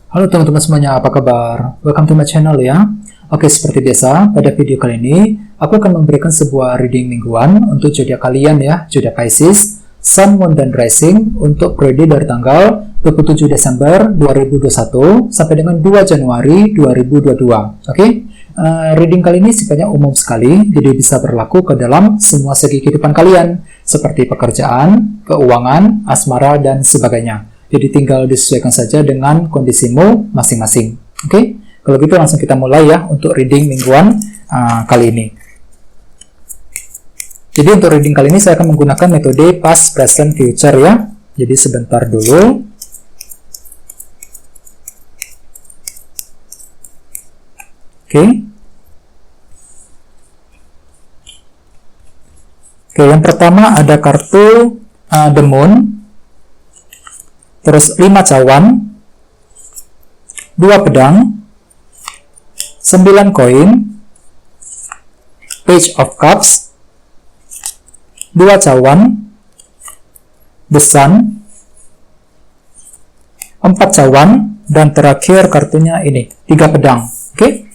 Halo teman-teman semuanya, apa kabar? Welcome to my channel ya. Oke, seperti biasa, pada video kali ini, aku akan memberikan sebuah reading mingguan untuk zodiak kalian ya, zodiak Pisces, Sun, Moon, dan Rising untuk periode dari tanggal 27 Desember 2021 sampai dengan 2 Januari 2022. Oke, reading kali ini sifatnya umum sekali, jadi bisa berlaku ke dalam semua segi kehidupan kalian, seperti pekerjaan, keuangan, asmara, dan sebagainya. Jadi tinggal disesuaikan saja dengan kondisimu masing-masing. Oke, kalau gitu langsung kita mulai ya untuk reading mingguan kali ini. Jadi untuk reading kali ini saya akan menggunakan metode past, present, future ya. Jadi sebentar dulu. Oke, yang pertama ada kartu The Moon. Terus 5 cawan, 2 pedang, 9 koin, Page of Cups, 2 cawan, The Sun, 4 cawan, dan terakhir kartunya ini, 3 pedang. Oke,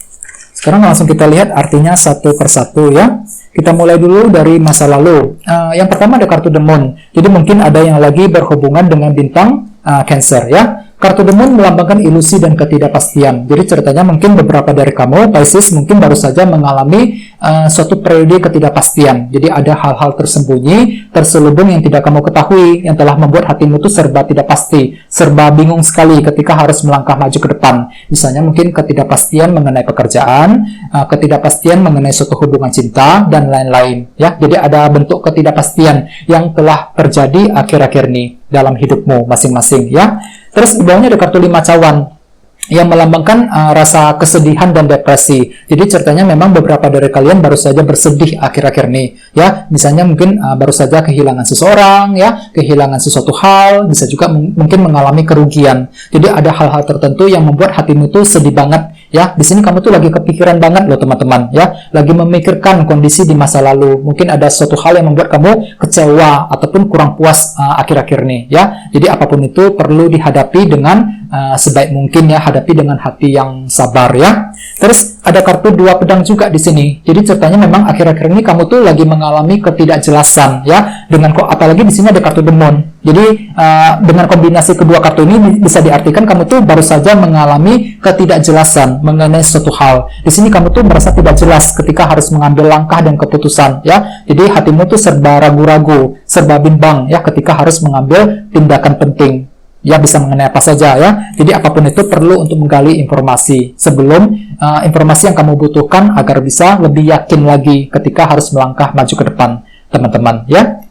sekarang langsung kita lihat artinya satu persatu ya. Kita mulai dulu dari masa lalu. Yang pertama ada kartu The Moon. Jadi mungkin ada yang lagi berhubungan dengan bintang Cancer ya. Kartu The Moon melambangkan ilusi dan ketidakpastian. Jadi ceritanya mungkin beberapa dari kamu, Pisces, mungkin baru saja mengalami suatu periode ketidakpastian. Jadi ada hal-hal tersembunyi, terselubung yang tidak kamu ketahui, yang telah membuat hatimu itu serba tidak pasti, serba bingung sekali ketika harus melangkah maju ke depan. Misalnya mungkin ketidakpastian mengenai pekerjaan, ketidakpastian mengenai suatu hubungan cinta, dan lain-lain. Ya, jadi ada bentuk ketidakpastian yang telah terjadi akhir-akhir ini dalam hidupmu masing-masing ya. Terus di bawahnya ada kartu 5 cawan yang melambangkan rasa kesedihan dan depresi. Jadi ceritanya memang beberapa dari kalian baru saja bersedih akhir-akhir ini ya. Misalnya mungkin baru saja kehilangan seseorang ya, kehilangan sesuatu hal, bisa juga mungkin mengalami kerugian. Jadi ada hal-hal tertentu yang membuat hatimu tuh sedih banget ya. Di sini kamu tuh lagi kepikiran banget loh teman-teman ya, lagi memikirkan kondisi di masa lalu. Mungkin ada suatu hal yang membuat kamu kecewa ataupun kurang puas akhir-akhir ini ya. Jadi apapun itu perlu dihadapi dengan sebaik mungkin ya, hadapi dengan hati yang sabar ya. Terus ada kartu 2 pedang juga di sini. Jadi ceritanya memang akhir-akhir ini kamu tuh lagi mengalami ketidakjelasan ya. Dengan apalagi di sini ada kartu The Moon. Jadi dengan kombinasi kedua kartu ini bisa diartikan kamu tuh baru saja mengalami ketidakjelasan mengenai suatu hal. Di sini kamu tuh merasa tidak jelas ketika harus mengambil langkah dan keputusan ya. Jadi hatimu tuh serba ragu-ragu, serba bimbang ya ketika harus mengambil tindakan penting. Ya, bisa mengenai apa saja ya. Jadi apapun itu perlu untuk menggali informasi sebelum informasi yang kamu butuhkan agar bisa lebih yakin lagi ketika harus melangkah maju ke depan, teman-teman ya.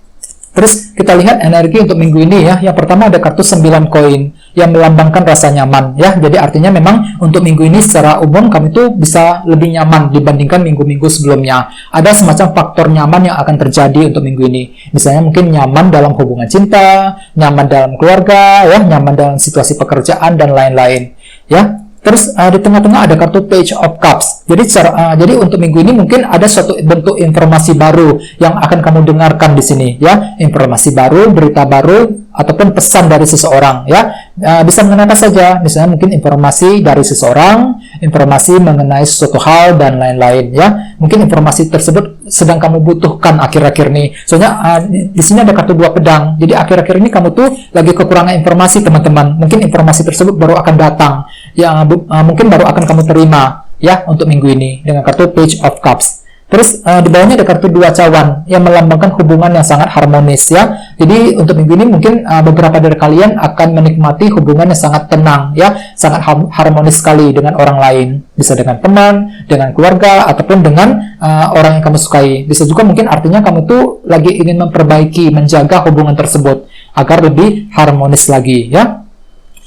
Terus kita lihat energi untuk minggu ini ya. Yang pertama ada kartu 9 koin yang melambangkan rasa nyaman ya. Jadi artinya memang untuk minggu ini secara umum kamu itu bisa lebih nyaman dibandingkan minggu-minggu sebelumnya. Ada semacam faktor nyaman yang akan terjadi untuk minggu ini. Misalnya mungkin nyaman dalam hubungan cinta, nyaman dalam keluarga ya, nyaman dalam situasi pekerjaan dan lain-lain ya. Terus di tengah-tengah ada kartu Page of Cups. Jadi untuk minggu ini mungkin ada suatu bentuk informasi baru yang akan kamu dengarkan di sini ya. Informasi baru, berita baru, ataupun pesan dari seseorang ya. Bisa mengenai apa saja. Misalnya mungkin informasi dari seseorang, informasi mengenai suatu hal dan lain-lain ya. Mungkin informasi tersebut sedang kamu butuhkan akhir-akhir ini. Soalnya di sini ada kartu 2 pedang. Jadi akhir-akhir ini kamu tuh lagi kekurangan informasi teman-teman. Mungkin informasi tersebut baru akan datang. Ya mungkin baru akan kamu terima ya untuk minggu ini dengan kartu Page of Cups. Terus di bawahnya ada kartu 2 cawan yang melambangkan hubungan yang sangat harmonis ya. Jadi untuk minggu ini mungkin beberapa dari kalian akan menikmati hubungan yang sangat tenang ya, sangat harmonis sekali dengan orang lain. Bisa dengan teman, dengan keluarga, ataupun dengan orang yang kamu sukai. Bisa juga mungkin artinya kamu tuh lagi ingin memperbaiki, menjaga hubungan tersebut agar lebih harmonis lagi ya.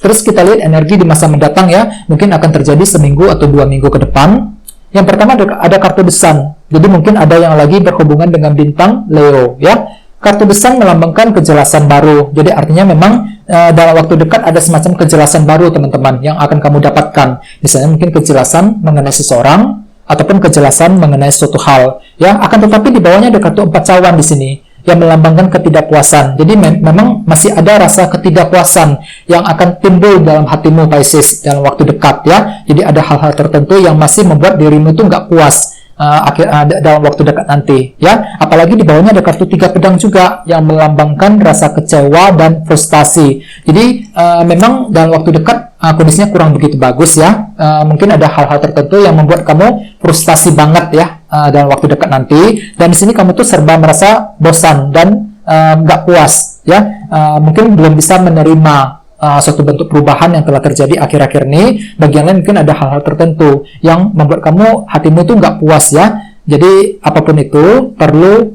Terus kita lihat energi di masa mendatang ya, mungkin akan terjadi seminggu atau 2 minggu ke depan. Yang pertama ada kartu The Sun. Jadi mungkin ada yang lagi berhubungan dengan bintang Leo ya. Kartu The Sun melambangkan kejelasan baru. Jadi artinya memang dalam waktu dekat ada semacam kejelasan baru teman-teman yang akan kamu dapatkan. Misalnya mungkin kejelasan mengenai seseorang ataupun kejelasan mengenai suatu hal ya. Akan tetapi di bawahnya ada kartu 4 cawan di sini yang melambangkan ketidakpuasan. Jadi memang masih ada rasa ketidakpuasan yang akan timbul dalam hatimu Pisces dalam waktu dekat ya. Jadi ada hal-hal tertentu yang masih membuat dirimu itu nggak puas dalam waktu dekat nanti ya. Apalagi di bawahnya ada kartu 3 pedang juga yang melambangkan rasa kecewa dan frustasi. Jadi memang dalam waktu dekat kondisinya kurang begitu bagus ya. Mungkin ada hal-hal tertentu yang membuat kamu frustasi banget ya dalam waktu dekat nanti. Dan di sini kamu tuh serba merasa bosan dan nggak puas ya. Mungkin belum bisa menerima suatu bentuk perubahan yang telah terjadi akhir-akhir ini. Bagian lain mungkin ada hal-hal tertentu yang membuat kamu hatimu tuh nggak puas ya. Jadi apapun itu perlu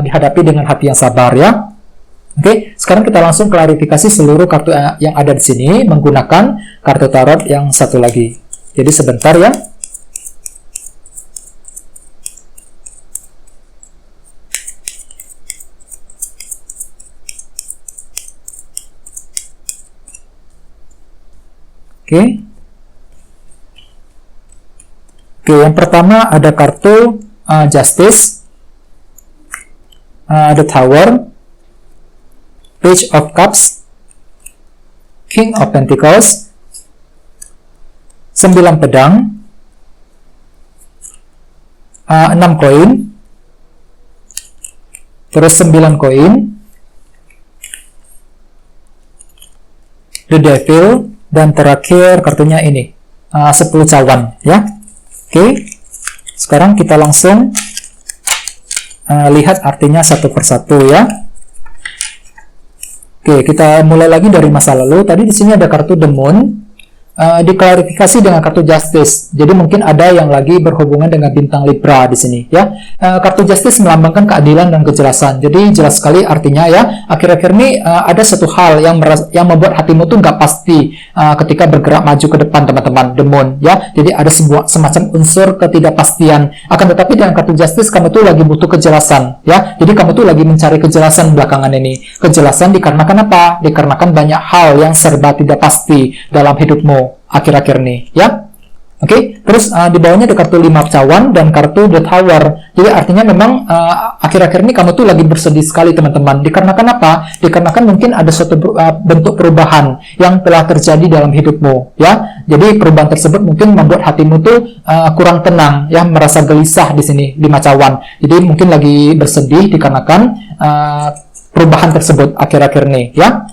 dihadapi dengan hati yang sabar ya. Oke, sekarang kita langsung klarifikasi seluruh kartu yang ada di sini menggunakan kartu tarot yang satu lagi. Jadi sebentar ya. Oke. Oke, yang pertama ada kartu Justice, The Tower, Page of Cups, King of Pentacles, 9 pedang, 6 koin, terus 9 koin, The Devil, dan terakhir kartunya ini 10 cawan ya. Oke, sekarang kita langsung lihat artinya satu persatu ya. Oke, kita mulai lagi dari masa lalu. Tadi di sini ada kartu The Moon, diklarifikasi dengan kartu Justice. Jadi mungkin ada yang lagi berhubungan dengan bintang Libra di sini ya. Kartu Justice melambangkan keadilan dan kejelasan. Jadi jelas sekali artinya ya. Akhir-akhir ini ada satu hal yang membuat hatimu tuh nggak pasti ketika bergerak maju ke depan teman-teman. The Moon ya. Jadi ada semacam unsur ketidakpastian. Akan tetapi dengan kartu Justice kamu tuh lagi butuh kejelasan ya. Jadi kamu tuh lagi mencari kejelasan belakangan ini. Kejelasan dikarenakan apa? Dikarenakan banyak hal yang serba tidak pasti dalam hidupmu akhir-akhir ini ya. Oke, terus di bawahnya ada kartu 5 cawan dan kartu The Tower. Jadi artinya memang akhir-akhir ini kamu tuh lagi bersedih sekali teman-teman. Dikarenakan apa? Dikarenakan mungkin ada suatu bentuk perubahan yang telah terjadi dalam hidupmu ya. Jadi perubahan tersebut mungkin membuat hatimu tuh kurang tenang ya, merasa gelisah di sini 5 cawan. Jadi mungkin lagi bersedih dikarenakan perubahan tersebut akhir-akhir ini ya.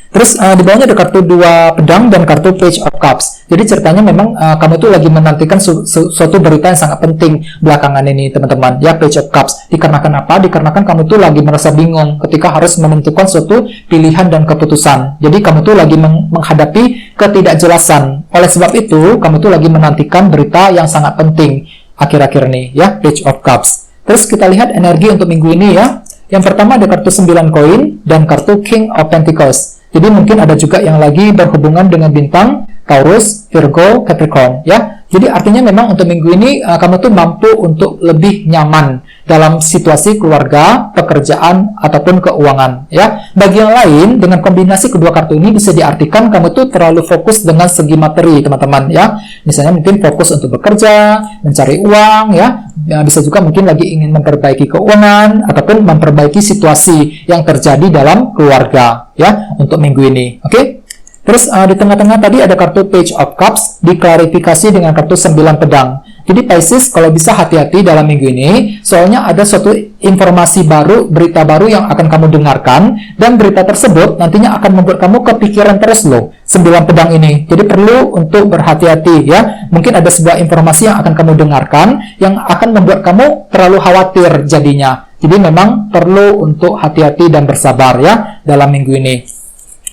Terus di bawahnya ada kartu 2 pedang dan kartu Page of Cups. Jadi ceritanya memang kamu tuh lagi menantikan suatu berita yang sangat penting belakangan ini teman-teman ya, Page of Cups. Dikarenakan apa? Dikarenakan kamu tuh lagi merasa bingung ketika harus menentukan suatu pilihan dan keputusan. Jadi kamu tuh lagi menghadapi ketidakjelasan. Oleh sebab itu kamu tuh lagi menantikan berita yang sangat penting akhir-akhir ini ya, Page of Cups. Terus kita lihat energi untuk minggu ini ya. Yang pertama ada kartu 9 koin dan kartu King of Pentacles. Jadi mungkin ada juga yang lagi berhubungan dengan bintang Taurus, Virgo, Capricorn ya. Jadi artinya memang untuk minggu ini kamu tuh mampu untuk lebih nyaman dalam situasi keluarga, pekerjaan, ataupun keuangan ya. Bagi yang lain, dengan kombinasi kedua kartu ini bisa diartikan kamu tuh terlalu fokus dengan segi materi teman-teman ya. Misalnya mungkin fokus untuk bekerja, mencari uang ya. Bisa juga mungkin lagi ingin memperbaiki keuangan ataupun memperbaiki situasi yang terjadi dalam keluarga ya untuk minggu ini. Oke? Terus di tengah-tengah tadi ada kartu Page of Cups, diklarifikasi dengan kartu 9 pedang. Jadi Pisces kalau bisa hati-hati dalam minggu ini, soalnya ada suatu informasi baru, berita baru yang akan kamu dengarkan, dan berita tersebut nantinya akan membuat kamu kepikiran terus loh, 9 pedang ini. Jadi perlu untuk berhati-hati ya. Mungkin ada sebuah informasi yang akan kamu dengarkan, yang akan membuat kamu terlalu khawatir jadinya. Jadi memang perlu untuk hati-hati dan bersabar ya dalam minggu ini.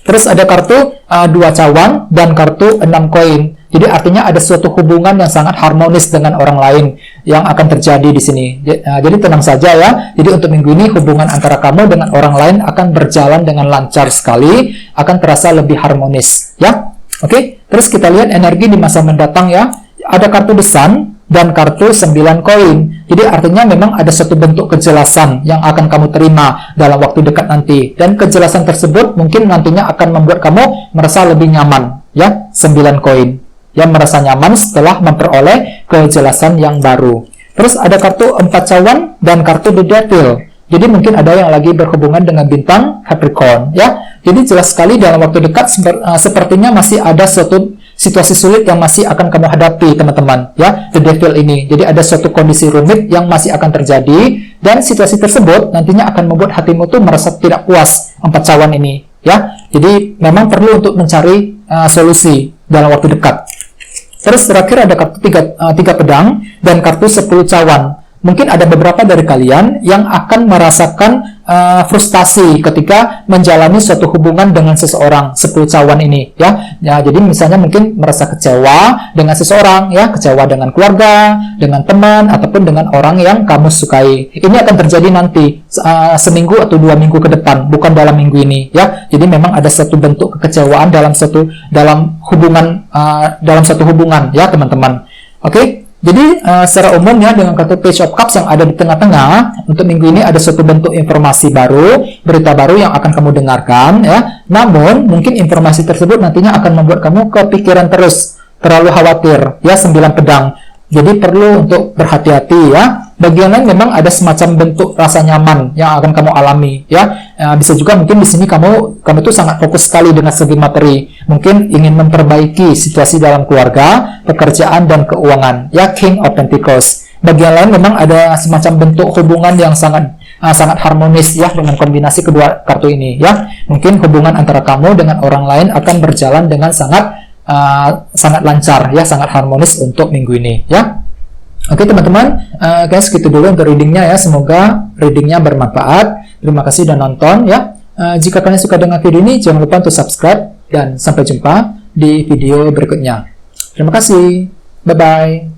Terus ada kartu 2 cawan dan kartu 6 koin. Jadi artinya ada suatu hubungan yang sangat harmonis dengan orang lain yang akan terjadi di sini. Jadi tenang saja ya. Jadi untuk minggu ini hubungan antara kamu dengan orang lain akan berjalan dengan lancar sekali, akan terasa lebih harmonis ya. Oke, terus kita lihat energi di masa mendatang ya. Ada kartu The Sun dan kartu 9 koin. Jadi artinya memang ada satu bentuk kejelasan yang akan kamu terima dalam waktu dekat nanti. Dan kejelasan tersebut mungkin nantinya akan membuat kamu merasa lebih nyaman ya, 9 koin. Yang merasa nyaman setelah memperoleh kejelasan yang baru. Terus ada kartu 4 cawan dan kartu The Devil. Jadi mungkin ada yang lagi berhubungan dengan bintang Capricorn, ya. Jadi jelas sekali dalam waktu dekat sepertinya masih ada suatu situasi sulit yang masih akan kamu hadapi, teman-teman, ya. The Devil ini. Jadi ada suatu kondisi rumit yang masih akan terjadi, dan situasi tersebut nantinya akan membuat hatimu tuh merasa tidak puas, 4 cawan ini, ya. Jadi memang perlu untuk mencari solusi dalam waktu dekat. Terus terakhir ada kartu 3 pedang dan kartu 10 cawan. Mungkin ada beberapa dari kalian yang akan merasakan frustasi ketika menjalani suatu hubungan dengan seseorang, 10 cawan ini, ya. Jadi misalnya mungkin merasa kecewa dengan seseorang, ya, kecewa dengan keluarga, dengan teman, ataupun dengan orang yang kamu sukai. Ini akan terjadi nanti seminggu atau 2 minggu ke depan, bukan dalam minggu ini, ya. Jadi memang ada satu bentuk kekecewaan dalam satu hubungan, ya, teman-teman. Oke. Jadi secara umumnya dengan kartu Page of Cups yang ada di tengah-tengah, untuk minggu ini ada suatu bentuk informasi baru, berita baru yang akan kamu dengarkan, ya. Namun mungkin informasi tersebut nantinya akan membuat kamu kepikiran terus, terlalu khawatir, ya, 9 pedang. Jadi perlu untuk berhati-hati, ya. Bagian lain memang ada semacam bentuk rasa nyaman yang akan kamu alami, ya. Bisa juga mungkin di sini kamu tuh sangat fokus sekali dengan segi materi, mungkin ingin memperbaiki situasi dalam keluarga, pekerjaan, dan keuangan, ya, King of Pentacles. Bagian lain memang ada semacam bentuk hubungan yang sangat harmonis, ya, dengan kombinasi kedua kartu ini, ya. Mungkin hubungan antara kamu dengan orang lain akan berjalan dengan sangat lancar, ya, sangat harmonis untuk minggu ini, ya. Oke, teman-teman, guys, gitu dulu untuk readingnya, ya. Semoga readingnya bermanfaat. Terima kasih sudah nonton, ya. Jika kalian suka dengan video ini, jangan lupa untuk subscribe, dan sampai jumpa di video berikutnya. Terima kasih, bye-bye.